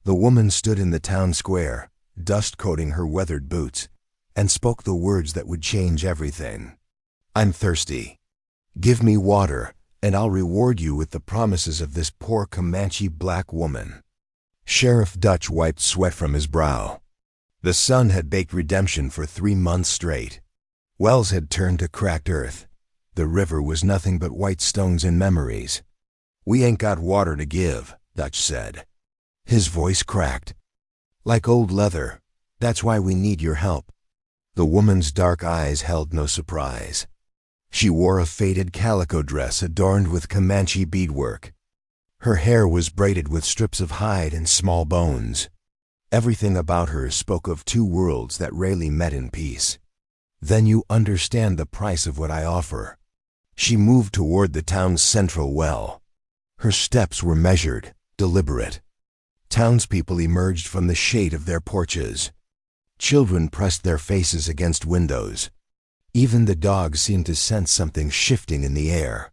The woman stood in the town square, dust coating her weathered boots, and spoke the words that would change everything. "I'm thirsty. Give me water, and I'll reward you with the promises of this poor Comanche black woman." Sheriff Dutch wiped sweat from his brow. The sun had baked redemption for 3 months straight. Wells had turned to cracked earth. The river was nothing but white stones and memories. "We ain't got water to give," Dutch said. His voice cracked. "Like old leather. That's why we need your help." The woman's dark eyes held no surprise. She wore a faded calico dress adorned with Comanche beadwork. Her hair was braided with strips of hide and small bones. Everything about her spoke of two worlds that rarely met in peace. "Then you understand the price of what I offer." She moved toward the town's central well. Her steps were measured, deliberate. Townspeople emerged from the shade of their porches. Children pressed their faces against windows. Even the dogs seemed to sense something shifting in the air.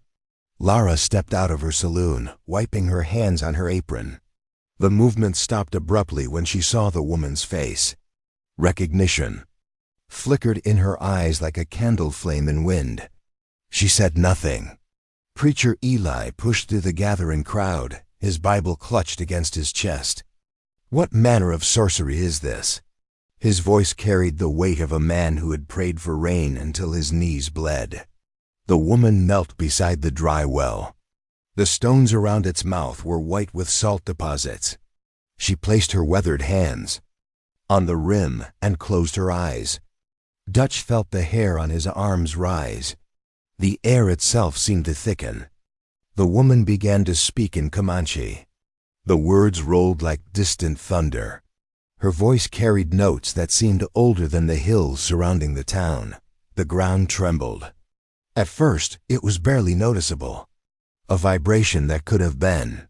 Lara stepped out of her saloon, wiping her hands on her apron. The movement stopped abruptly when she saw the woman's face. Recognition flickered in her eyes like a candle flame in wind. She said nothing. Preacher Eli pushed through the gathering crowd, his Bible clutched against his chest. "What manner of sorcery is this?" His voice carried the weight of a man who had prayed for rain until his knees bled. The woman knelt beside the dry well. The stones around its mouth were white with salt deposits. She placed her weathered hands on the rim and closed her eyes. Dutch felt the hair on his arms rise. The air itself seemed to thicken. The woman began to speak in Comanche. The words rolled like distant thunder. Her voice carried notes that seemed older than the hills surrounding the town. The ground trembled. At first, it was barely noticeable. A vibration that could have been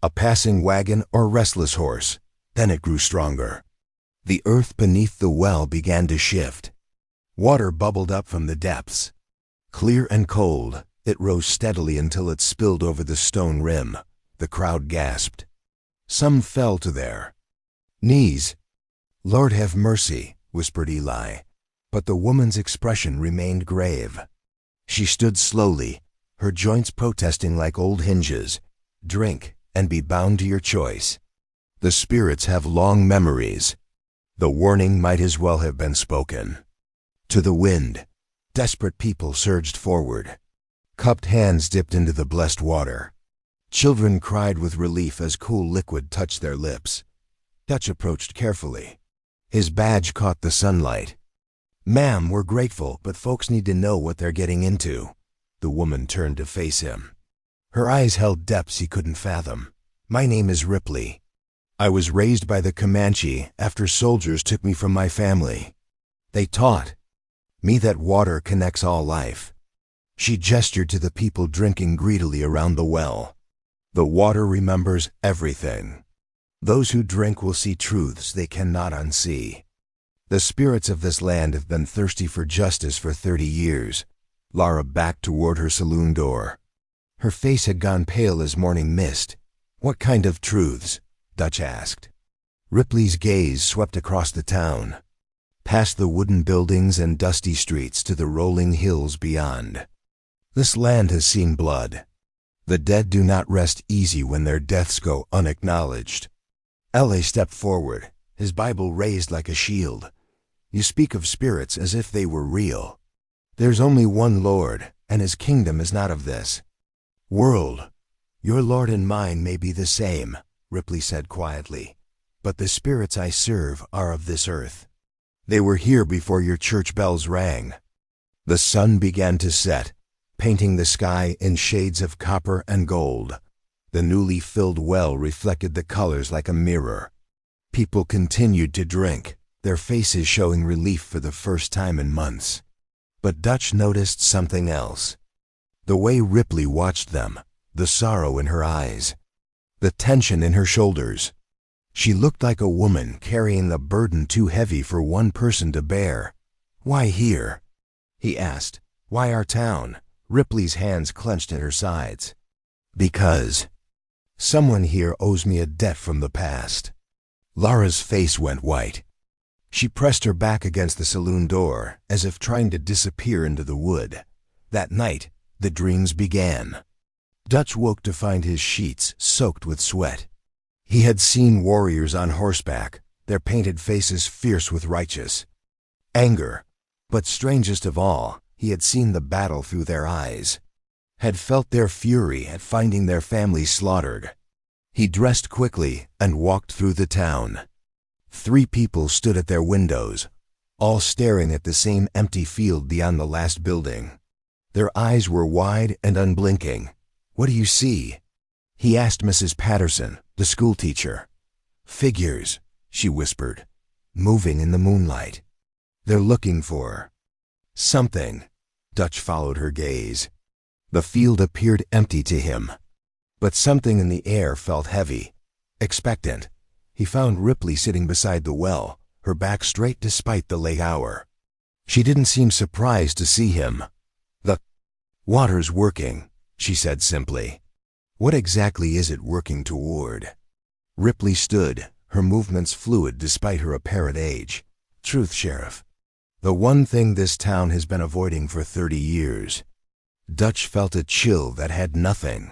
a passing wagon or restless horse. Then it grew stronger. The earth beneath the well began to shift. Water bubbled up from the depths. Clear and cold, it rose steadily until it spilled over the stone rim. The crowd gasped. Some fell to their knees. "Lord have mercy," whispered Eli, but the woman's expression remained grave. She stood slowly, her joints protesting like old hinges. "Drink and be bound to your choice. The spirits have long memories." The warning might as well have been spoken. To the wind, desperate people surged forward. Cupped hands dipped into the blessed water. Children cried with relief as cool liquid touched their lips. Dutch approached carefully. His badge caught the sunlight. "Ma'am, we're grateful, but folks need to know what they're getting into." The woman turned to face him. Her eyes held depths he couldn't fathom. "My name is Ripley. I was raised by the Comanche after soldiers took me from my family. They taught me that water connects all life." She gestured to the people drinking greedily around the well. "The water remembers everything. Those who drink will see truths they cannot unsee. The spirits of this land have been thirsty for justice for 30 years. Lara backed toward her saloon door. Her face had gone pale as morning mist. "What kind of truths?" Dutch asked. Ripley's gaze swept across the town, past the wooden buildings and dusty streets to the rolling hills beyond. "This land has seen blood. The dead do not rest easy when their deaths go unacknowledged." L.A. stepped forward, his Bible raised like a shield. "You speak of spirits as if they were real. There's only one Lord, and his kingdom is not of this world. Your Lord and mine may be the same," Ripley said quietly, "but the spirits I serve are of this earth. They were here before your church bells rang." The sun began to set, painting the sky in shades of copper and gold. The newly filled well reflected the colors like a mirror. People continued to drink, their faces showing relief for the first time in months. But Dutch noticed something else. The way Ripley watched them, the sorrow in her eyes, the tension in her shoulders. She looked like a woman carrying a burden too heavy for one person to bear. "Why here?" he asked. "Why our town?" Ripley's hands clenched at her sides. "Because someone here owes me a debt from the past." Laura's face went white. She pressed her back against the saloon door, as if trying to disappear into the wood. That night, the dreams began. Dutch woke to find his sheets soaked with sweat. He had seen warriors on horseback, their painted faces fierce with righteous anger. But strangest of all, he had seen the battle through their eyes, had felt their fury at finding their family slaughtered. He dressed quickly and walked through the town. 3 people stood at their windows, all staring at the same empty field beyond the last building. Their eyes were wide and unblinking. "What do you see?" he asked Mrs. Patterson, the schoolteacher. "Figures," she whispered, "moving in the moonlight. They're looking for something." Dutch followed her gaze. The field appeared empty to him, but something in the air felt heavy, expectant. He found Ripley sitting beside the well, her back straight despite the late hour. She didn't seem surprised to see him. "The water's working," she said simply. "What exactly is it working toward?" Ripley stood, her movements fluid despite her apparent age. "Truth, Sheriff. The one thing this town has been avoiding for 30 years. Dutch felt a chill that had nothing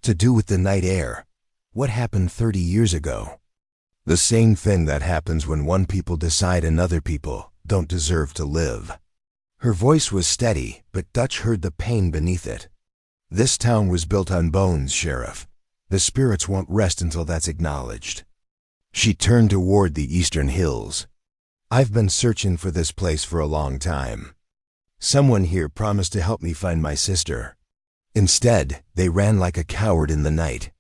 to do with the night air. What happened 30 years ago? The same thing that happens when one people decide another people don't deserve to live. Her voice was steady, but Dutch heard the pain beneath it. This town was built on bones, Sheriff. The spirits won't rest until that's acknowledged. She turned toward the eastern hills. I've been searching for this place for a long time. Someone here promised to help me find my sister. Instead, they ran like a coward in the night.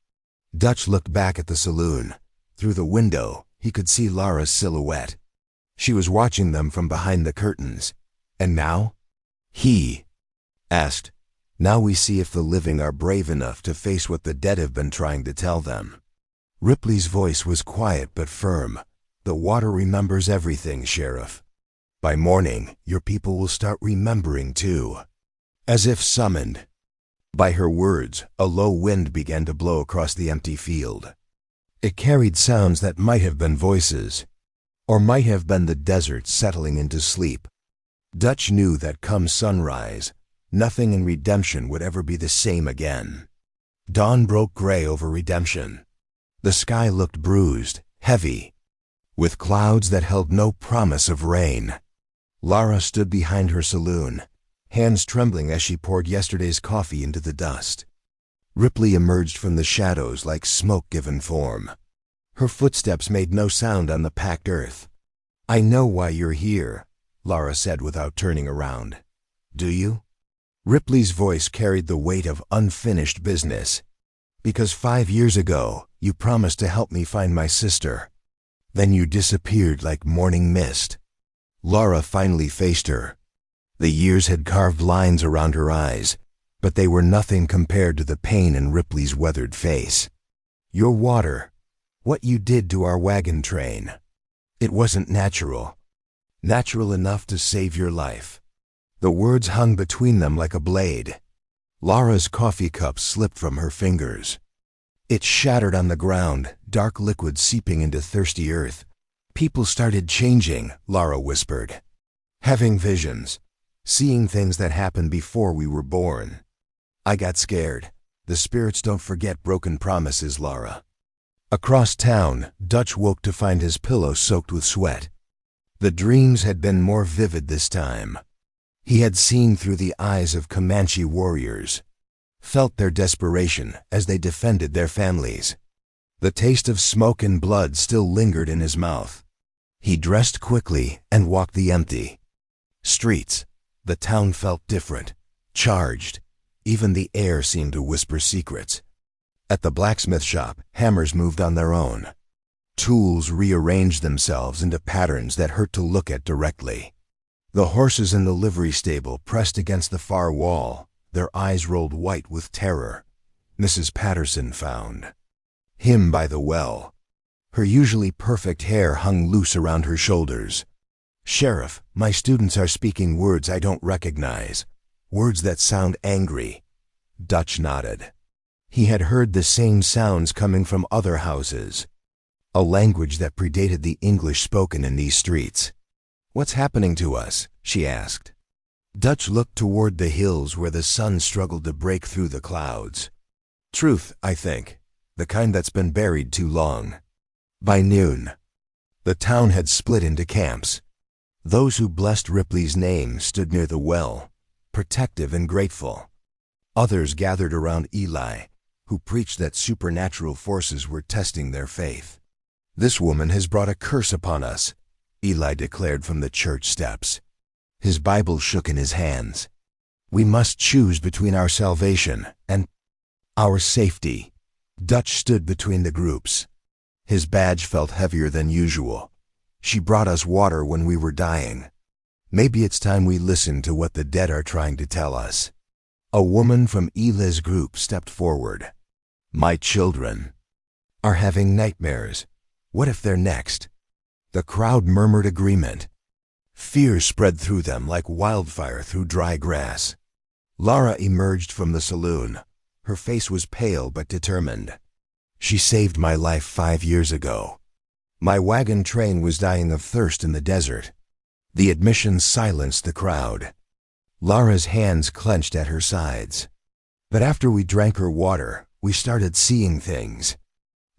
Dutch looked back at the saloon. Through the window, he could see Laura's silhouette. She was watching them from behind the curtains. And now? He asked, "Now we see if the living are brave enough to face what the dead have been trying to tell them." Ripley's voice was quiet but firm. "The water remembers everything, Sheriff. By morning, your people will start remembering too." As if summoned by her words, a low wind began to blow across the empty field. It carried sounds that might have been voices, or might have been the desert settling into sleep. Dutch knew that come sunrise, nothing in redemption would ever be the same again. Dawn broke gray over redemption. The sky looked bruised, heavy, with clouds that held no promise of rain. Laura stood behind her saloon, hands trembling as she poured yesterday's coffee into the dust. Ripley emerged from the shadows like smoke given form. Her footsteps made no sound on the packed earth. "I know why you're here," Laura said without turning around. "Do you?" Ripley's voice carried the weight of unfinished business. "Because 5 years ago, you promised to help me find my sister. Then you disappeared like morning mist." Laura finally faced her. The years had carved lines around her eyes, but they were nothing compared to the pain in Ripley's weathered face. "Your water, what you did to our wagon train. It wasn't natural. Natural enough to save your life." The words hung between them like a blade. Laura's coffee cup slipped from her fingers. It shattered on the ground, dark liquid seeping into thirsty earth. "People started changing," Laura whispered. "Having visions, seeing things that happened before we were born. I got scared. The spirits don't forget broken promises, Laura." Across town, Dutch woke to find his pillow soaked with sweat. The dreams had been more vivid this time. He had seen through the eyes of Comanche warriors, felt their desperation as they defended their families. The taste of smoke and blood still lingered in his mouth. He dressed quickly and walked the empty streets. The town felt different, charged. Even the air seemed to whisper secrets. At the blacksmith shop, hammers moved on their own. Tools rearranged themselves into patterns that hurt to look at directly. The horses in the livery stable pressed against the far wall, their eyes rolled white with terror. Mrs. Patterson found him by the well. Her usually perfect hair hung loose around her shoulders. "Sheriff, my students are speaking words I don't recognize. Words that sound angry." Dutch nodded. He had heard the same sounds coming from other houses. a language that predated the English spoken in these streets. "What's happening to us?" she asked. Dutch looked toward the hills where the sun struggled to break through the clouds. "Truth, I think. The kind that's been buried too long." By noon, the town had split into camps. Those who blessed Ripley's name stood near the well, protective and grateful. Others gathered around Eli, who preached that supernatural forces were testing their faith. "This woman has brought a curse upon us," Eli declared from the church steps. His Bible shook in his hands. "We must choose between our salvation and our safety." Dutch stood between the groups. His badge felt heavier than usual. "She brought us water when we were dying. Maybe it's time we listen to what the dead are trying to tell us." A woman from Eli's group stepped forward. "My children are having nightmares. What if they're next?" The crowd murmured agreement. Fear spread through them like wildfire through dry grass. Lara emerged from the saloon. Her face was pale but determined. "She saved my life 5 years ago. My wagon train was dying of thirst in the desert." The admission silenced the crowd. Lara's hands clenched at her sides. "But after we drank her water, we started seeing things.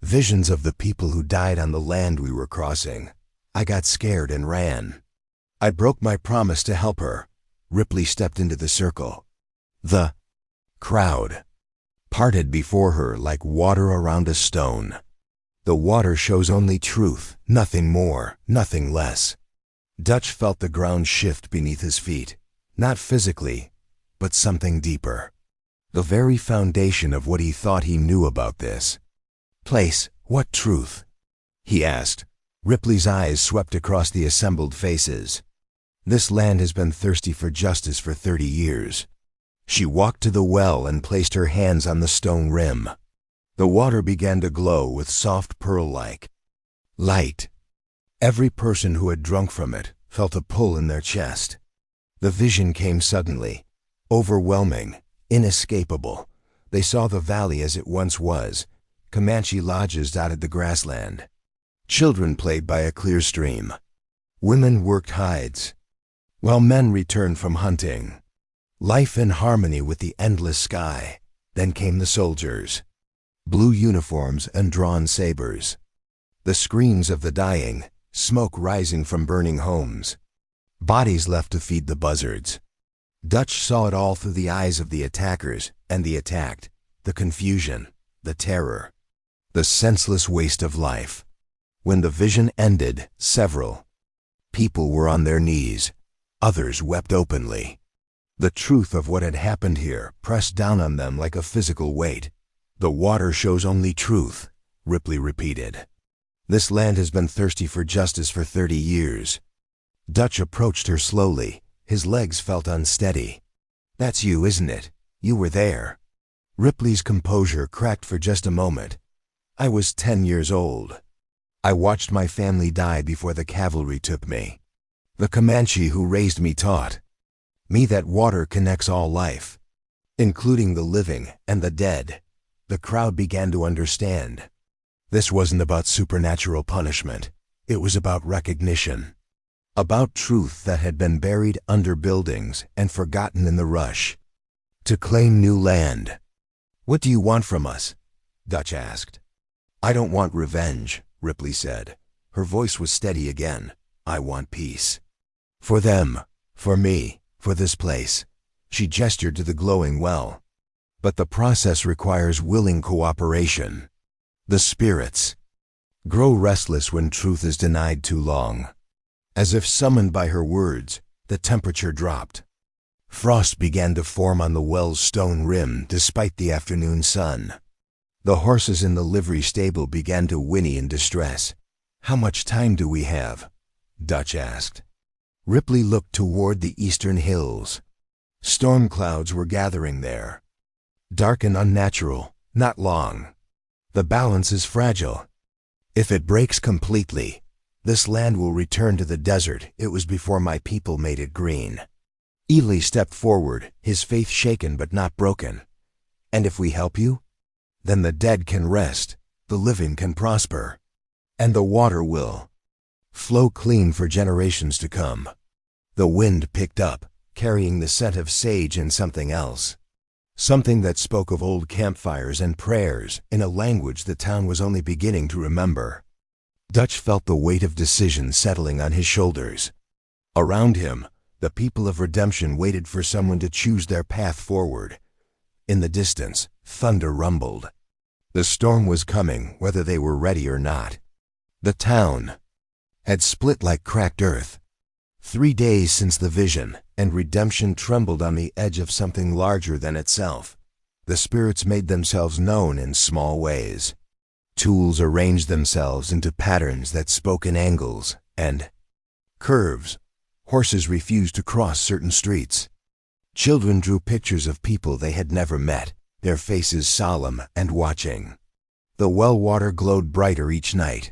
Visions of the people who died on the land we were crossing. I got scared and ran. I broke my promise to help her." Ripley stepped into the circle. The crowd parted before her like water around a stone. "The water shows only truth, nothing more, nothing less." Dutch felt the ground shift beneath his feet, not physically, but something deeper. The very foundation of what he thought he knew about this place. "What truth?" he asked. Ripley's eyes swept across the assembled faces. "This land has been thirsty for justice for 30 years. She walked to the well and placed her hands on the stone rim. The water began to glow with soft pearl-like light. Every person who had drunk from it felt a pull in their chest. The vision came suddenly, overwhelming, inescapable. They saw the valley as it once was. Comanche lodges dotted the grassland. Children played by a clear stream. Women worked hides, while men returned from hunting. Life in harmony with the endless sky. Then came the soldiers. Blue uniforms and drawn sabers. The screams of the dying, smoke rising from burning homes. Bodies left to feed the buzzards. Dutch saw it all through the eyes of the attackers and the attacked, the confusion, the terror, the senseless waste of life. When the vision ended, several people were on their knees. Others wept openly. The truth of what had happened here pressed down on them like a physical weight. "The water shows only truth," Ripley repeated. "This land has been thirsty for justice for 30 years. Dutch approached her slowly. His legs felt unsteady. "That's you, isn't it? You were there." Ripley's composure cracked for just a moment. "I was 10 years old. I watched my family die before the cavalry took me. The Comanche who raised me taught me that water connects all life, including the living and the dead." The crowd began to understand. This wasn't about supernatural punishment. It was about recognition. About truth that had been buried under buildings and forgotten in the rush. To claim new land. "What do you want from us?" Dutch asked. "I don't want revenge," Ripley said. Her voice was steady again. "I want peace. For them, for me, for this place." She gestured to the glowing well. "But the process requires willing cooperation. The spirits grow restless when truth is denied too long." As if summoned by her words, the temperature dropped. Frost began to form on the well's stone rim despite the afternoon sun. The horses in the livery stable began to whinny in distress. "How much time do we have?" Dutch asked. Ripley looked toward the eastern hills. Storm clouds were gathering there. Dark and unnatural, not long. "The balance is fragile. If it breaks completely, this land will return to the desert it was before my people made it green." Eli stepped forward, his faith shaken but not broken. "And if we help you? Then the dead can rest, the living can prosper." and the water will flow clean for generations to come. The wind picked up, carrying the scent of sage and something else. Something that spoke of old campfires and prayers in a language the town was only beginning to remember. Dutch felt the weight of decision settling on his shoulders. Around him, the people of redemption waited for someone to choose their path forward. In the distance, thunder rumbled. The storm was coming, whether they were ready or not. The town had split like cracked earth. 3 days since the vision, and redemption trembled on the edge of something larger than itself. The spirits made themselves known in small ways. Tools arranged themselves into patterns that spoke in angles and curves. Horses refused to cross certain streets. Children drew pictures of people they had never met, their faces solemn and watching. The well water glowed brighter each night.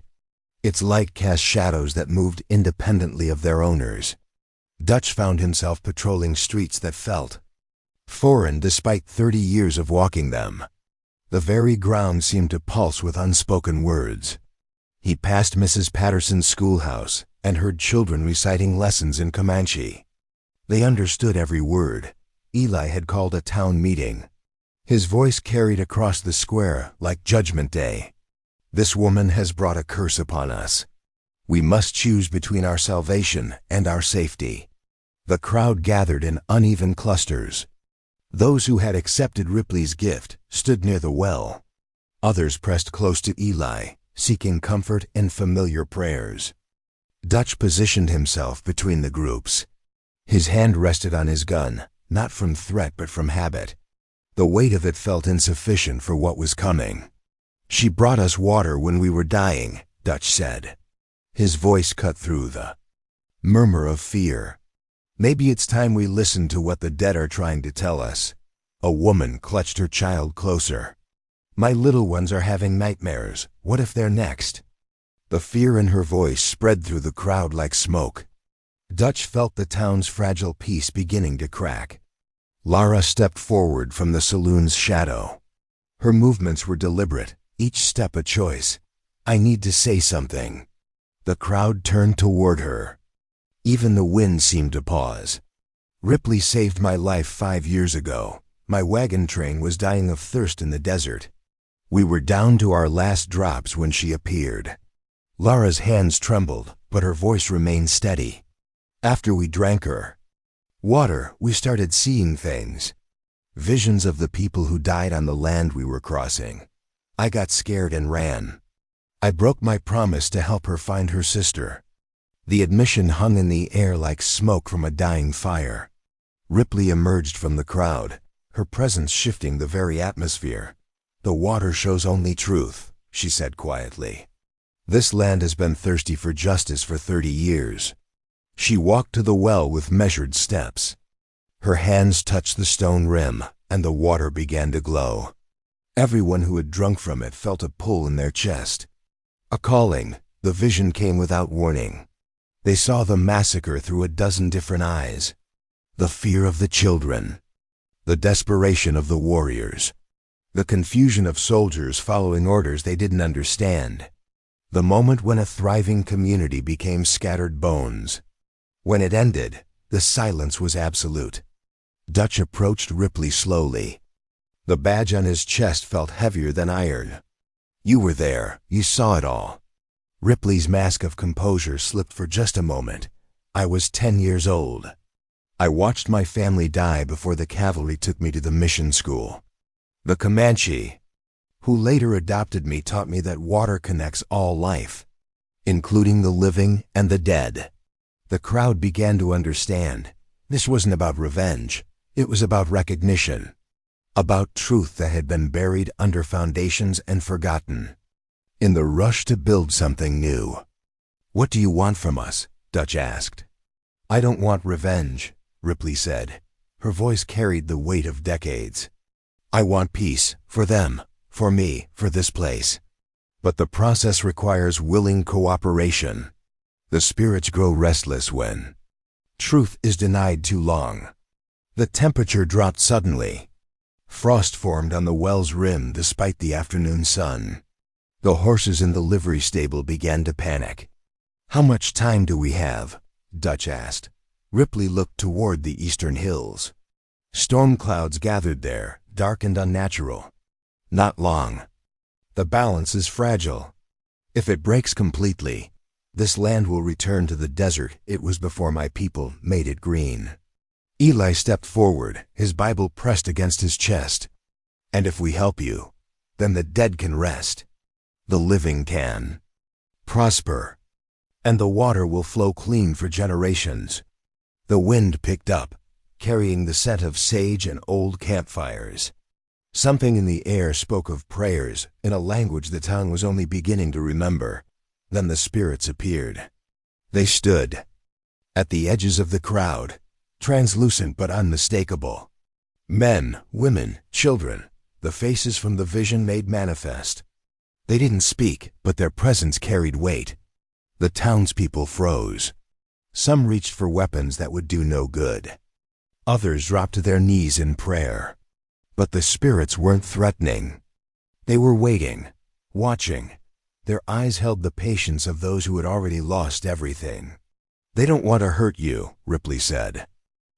Its light cast shadows that moved independently of their owners. Dutch found himself patrolling streets that felt foreign despite 30 years of walking them. The very ground seemed to pulse with unspoken words. He passed Mrs. Patterson's schoolhouse and heard children reciting lessons in Comanche. They understood every word. Eli had called a town meeting. His voice carried across the square like Judgment Day. This woman has brought a curse upon us. We must choose between our salvation and our safety. The crowd gathered in uneven clusters. Those who had accepted Ripley's gift stood near the well. Others pressed close to Eli, seeking comfort in familiar prayers. Dutch positioned himself between the groups. His hand rested on his gun, not from threat but from habit. The weight of it felt insufficient for what was coming. "She brought us water when we were dying," Dutch said. His voice cut through the murmur of fear. "Maybe it's time we listen to what the dead are trying to tell us." A woman clutched her child closer. "My little ones are having nightmares. What if they're next?" The fear in her voice spread through the crowd like smoke. Dutch felt the town's fragile peace beginning to crack. Lara stepped forward from the saloon's shadow. Her movements were deliberate, each step a choice. "I need to say something." The crowd turned toward her. Even the wind seemed to pause. "Ripley saved my life 5 years ago. My wagon train was dying of thirst in the desert. We were down to our last drops when she appeared." Lara's hands trembled, but her voice remained steady. "After we drank her water, we started seeing things. Visions of the people who died on the land we were crossing. I got scared and ran. I broke my promise to help her find her sister." The admission hung in the air like smoke from a dying fire. Ripley emerged from the crowd, her presence shifting the very atmosphere. "The water shows only truth," she said quietly. "This land has been thirsty for justice for 30 years. She walked to the well with measured steps. Her hands touched the stone rim, and the water began to glow. Everyone who had drunk from it felt a pull in their chest. A calling. The vision came without warning. They saw the massacre through a dozen different eyes. The fear of the children. The desperation of the warriors. The confusion of soldiers following orders they didn't understand. The moment when a thriving community became scattered bones. When it ended, the silence was absolute. Dutch approached Ripley slowly. The badge on his chest felt heavier than iron. "You were there. You saw it all." Ripley's mask of composure slipped for just a moment. "I was 10 years old. I watched my family die before the cavalry took me to the mission school. The Comanche, who later adopted me, taught me that water connects all life, including the living and the dead." The crowd began to understand. This wasn't about revenge. It was about recognition. About truth that had been buried under foundations and forgotten. In the rush to build something new. "What do you want from us?" Dutch asked. "I don't want revenge," Ripley said. Her voice carried the weight of decades. "I want peace, for them, for me, for this place. But the process requires willing cooperation. The spirits grow restless when truth is denied too long." The temperature dropped suddenly. Frost formed on the well's rim despite the afternoon sun. The horses in the livery stable began to panic. "How much time do we have?" Dutch asked. Ripley looked toward the eastern hills. Storm clouds gathered there, dark and unnatural. "Not long. The balance is fragile. If it breaks completely, this land will return to the desert it was before my people made it green." Eli stepped forward, his Bible pressed against his chest. "And if we help you, then the dead can rest. The living can prosper, and the water will flow clean for generations." The wind picked up, carrying the scent of sage and old campfires. Something in the air spoke of prayers in a language the town was only beginning to remember. Then the spirits appeared. They stood at the edges of the crowd, translucent but unmistakable. Men, women, children, the faces from the vision made manifest. They didn't speak, but their presence carried weight. The townspeople froze. Some reached for weapons that would do no good. Others dropped to their knees in prayer. But the spirits weren't threatening. They were waiting, watching. Their eyes held the patience of those who had already lost everything. "They don't want to hurt you," Ripley said.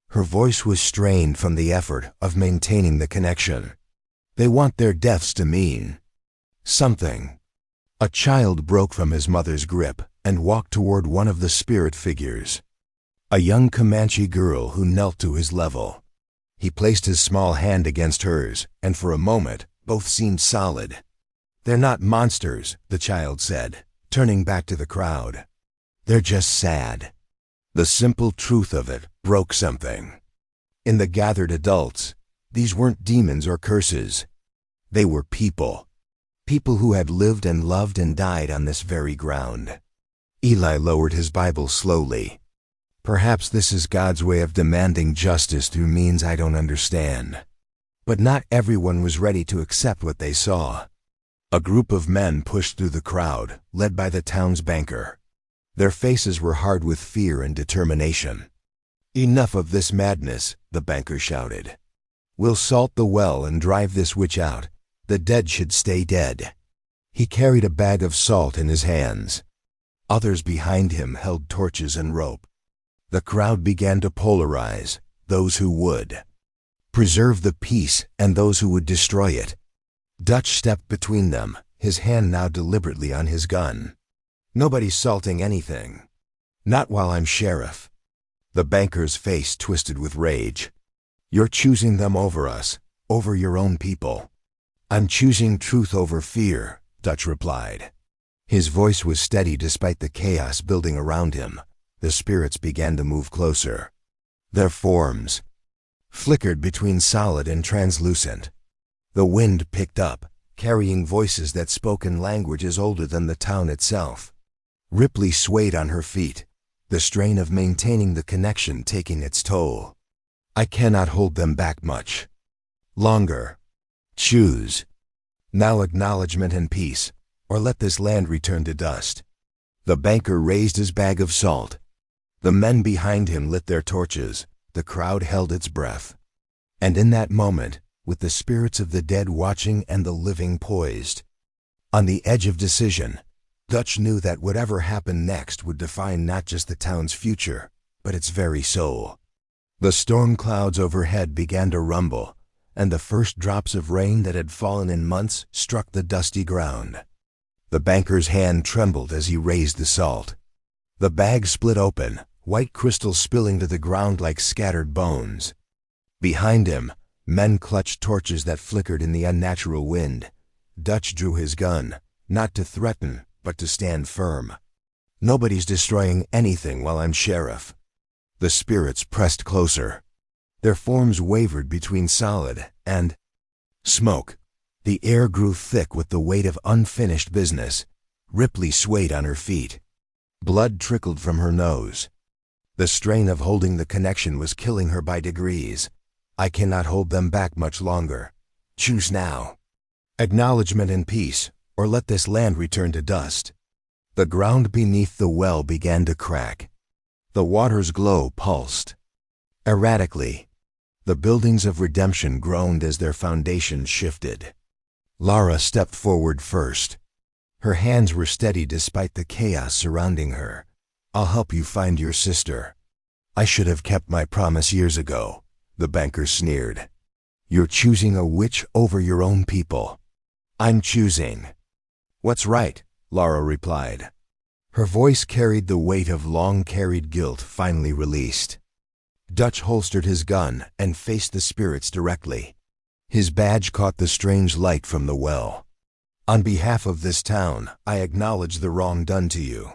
Her voice was strained from the effort of maintaining the connection. "They want their deaths to mean something." A child broke from his mother's grip and walked toward one of the spirit figures. A young Comanche girl who knelt to his level. He placed his small hand against hers, and for a moment, both seemed solid. "They're not monsters," the child said, turning back to the crowd. "They're just sad." The simple truth of it broke something. In the gathered adults, these weren't demons or curses. They were people. People who had lived and loved and died on this very ground. Eli lowered his Bible slowly. "Perhaps this is God's way of demanding justice through means I don't understand." But not everyone was ready to accept what they saw. A group of men pushed through the crowd, led by the town's banker. Their faces were hard with fear and determination. "Enough of this madness," the banker shouted. "We'll salt the well and drive this witch out. The dead should stay dead." He carried a bag of salt in his hands. Others behind him held torches and rope. The crowd began to polarize, those who would preserve the peace and those who would destroy it. Dutch stepped between them, his hand now deliberately on his gun. "Nobody's salting anything. Not while I'm sheriff." The banker's face twisted with rage. "You're choosing them over us, over your own people." "I'm choosing truth over fear," Dutch replied. His voice was steady despite the chaos building around him. The spirits began to move closer. Their forms flickered between solid and translucent. The wind picked up, carrying voices that spoke in languages older than the town itself. Ripley swayed on her feet, the strain of maintaining the connection taking its toll. "I cannot hold them back much longer. Choose. Now acknowledgement and peace, or let this land return to dust." The banker raised his bag of salt. The men behind him lit their torches. The crowd held its breath. And in that moment, with the spirits of the dead watching and the living poised, on the edge of decision, Dutch knew that whatever happened next would define not just the town's future, but its very soul. The storm clouds overhead began to rumble, and the first drops of rain that had fallen in months struck the dusty ground. The banker's hand trembled as he raised the salt. The bag split open, white crystal spilling to the ground like scattered bones. Behind him, men clutched torches that flickered in the unnatural wind. Dutch drew his gun, not to threaten, but to stand firm. "Nobody's destroying anything while I'm sheriff." The spirits pressed closer. Their forms wavered between solid and smoke. The air grew thick with the weight of unfinished business. Ripley swayed on her feet. Blood trickled from her nose. The strain of holding the connection was killing her by degrees. "I cannot hold them back much longer. Choose now. Acknowledgement and peace, or let this land return to dust." The ground beneath the well began to crack. The water's glow pulsed erratically. The buildings of redemption groaned as their foundations shifted. Lara stepped forward first. Her hands were steady despite the chaos surrounding her. "I'll help you find your sister." "I should have kept my promise years ago," the banker sneered. "You're choosing a witch over your own people." "I'm choosing what's right," Lara replied. Her voice carried the weight of long-carried guilt finally released. Dutch holstered his gun and faced the spirits directly. His badge caught the strange light from the well. "On behalf of this town, I acknowledge the wrong done to you.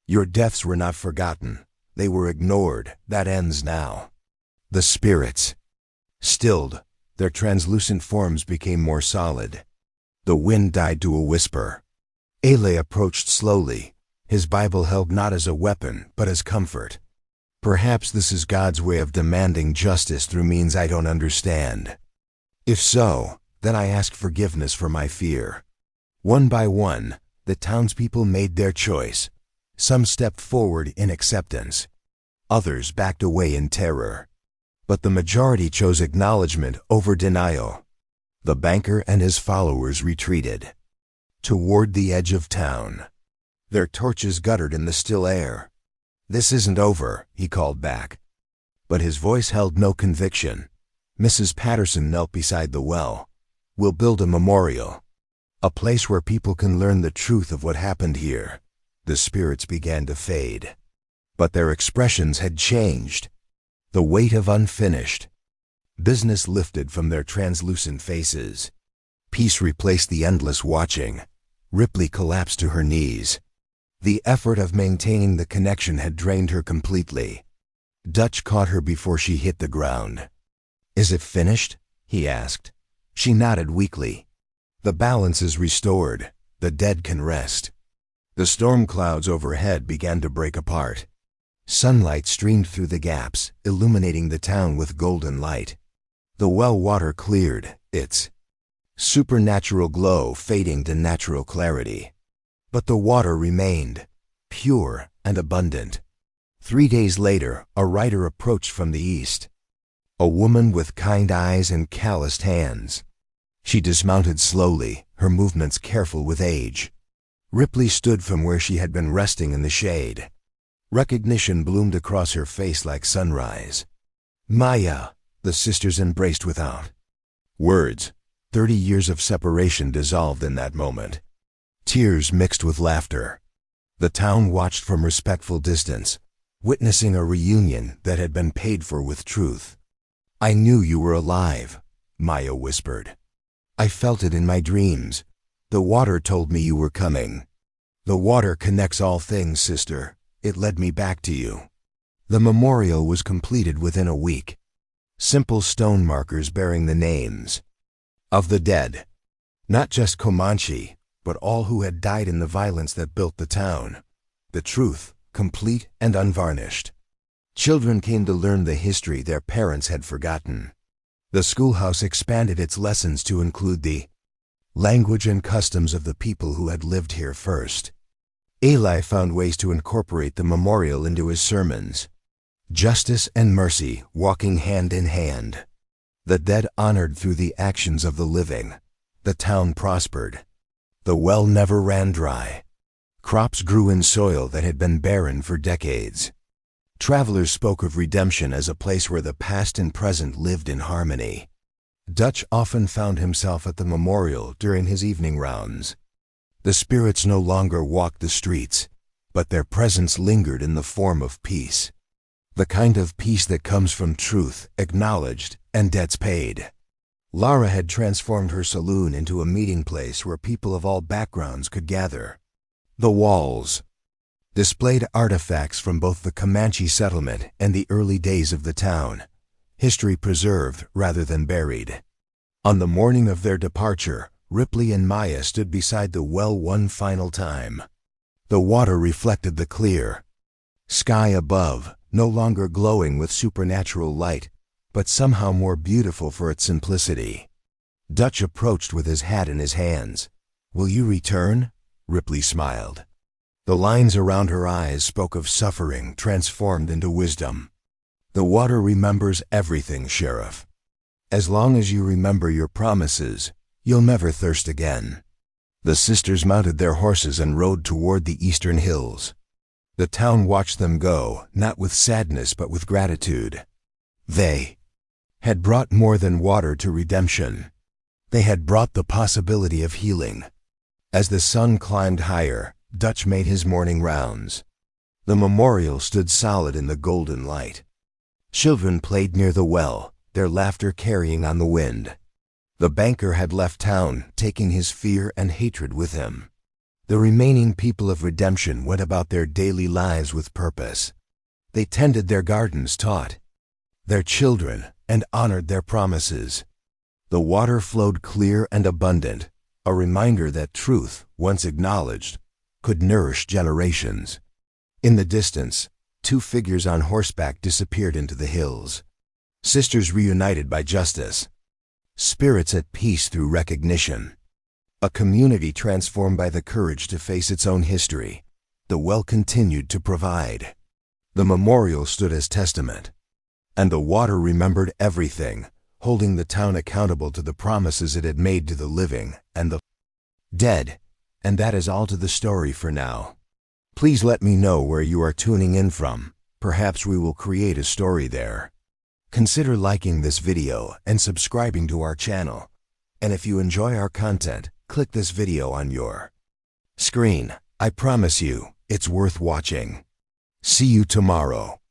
Your deaths were not forgotten. They were ignored. That ends now." The spirits stilled. Their translucent forms became more solid. The wind died to a whisper. Ele approached slowly, his Bible held not as a weapon, but as comfort. "Perhaps this is God's way of demanding justice through means I don't understand. If so, then I ask forgiveness for my fear." One by one, the townspeople made their choice. Some stepped forward in acceptance. Others backed away in terror. But the majority chose acknowledgement over denial. The banker and his followers retreated toward the edge of town. Their torches guttered in the still air. "This isn't over," he called back. But his voice held no conviction. Mrs. Patterson knelt beside the well. "We'll build a memorial. A place where people can learn the truth of what happened here." The spirits began to fade. But their expressions had changed. The weight of unfinished business lifted from their translucent faces. Peace replaced the endless watching. Ripley collapsed to her knees. The effort of maintaining the connection had drained her completely. Dutch caught her before she hit the ground. "Is it finished?" he asked. She nodded weakly. "The balance is restored. The dead can rest." The storm clouds overhead began to break apart. Sunlight streamed through the gaps, illuminating the town with golden light. The well water cleared, its supernatural glow fading to natural clarity. But the water remained, pure and abundant. 3 days later, a rider approached from the east. A woman with kind eyes and calloused hands. She dismounted slowly, her movements careful with age. Ripley stood from where she had been resting in the shade. Recognition bloomed across her face like sunrise. "Maya," the sisters embraced without words. 30 years of separation dissolved in that moment. Tears mixed with laughter. The town watched from respectful distance, witnessing a reunion that had been paid for with truth. "I knew you were alive," Maya whispered. "I felt it in my dreams. The water told me you were coming." "The water connects all things, sister. It led me back to you." The memorial was completed within a week. Simple stone markers bearing the names of the dead. Not just Comanche, but all who had died in the violence that built the town. The truth, complete and unvarnished. Children came to learn the history their parents had forgotten. The schoolhouse expanded its lessons to include the language and customs of the people who had lived here first. Eli found ways to incorporate the memorial into his sermons. Justice and mercy walking hand in hand. The dead honored through the actions of the living. The town prospered. The well never ran dry. Crops grew in soil that had been barren for decades. Travelers spoke of redemption as a place where the past and present lived in harmony. Dutch often found himself at the memorial during his evening rounds. The spirits no longer walked the streets, but their presence lingered in the form of peace. The kind of peace that comes from truth acknowledged and debts paid. Lara had transformed her saloon into a meeting place where people of all backgrounds could gather. The walls displayed artifacts from both the Comanche settlement and the early days of the town, history preserved rather than buried. On the morning of their departure, Ripley and Maya stood beside the well one final time. The water reflected the clear sky above, no longer glowing with supernatural light, but somehow more beautiful for its simplicity. Dutch approached with his hat in his hands. "Will you return?" Ripley smiled. The lines around her eyes spoke of suffering transformed into wisdom. "The water remembers everything, Sheriff. As long as you remember your promises, you'll never thirst again." The sisters mounted their horses and rode toward the eastern hills. The town watched them go, not with sadness but with gratitude. They had brought more than water to redemption. They had brought the possibility of healing. As the sun climbed higher, Dutch made his morning rounds. The memorial stood solid in the golden light. Children played near the well, their laughter carrying on the wind. The banker had left town, taking his fear and hatred with him. The remaining people of redemption went about their daily lives with purpose. They tended their gardens, taught their children, and honored their promises. The water flowed clear and abundant, a reminder that truth, once acknowledged, could nourish generations. In the distance, two figures on horseback disappeared into the hills. Sisters reunited by justice. Spirits at peace through recognition. A community transformed by the courage to face its own history. The well continued to provide. The memorial stood as testament. And the water remembered everything, holding the town accountable to the promises it had made to the living and the dead. And that is all to the story for now. Please let me know where you are tuning in from. Perhaps we will create a story there. Consider liking this video and subscribing to our channel. And if you enjoy our content, click this video on your screen. I promise you, it's worth watching. See you tomorrow.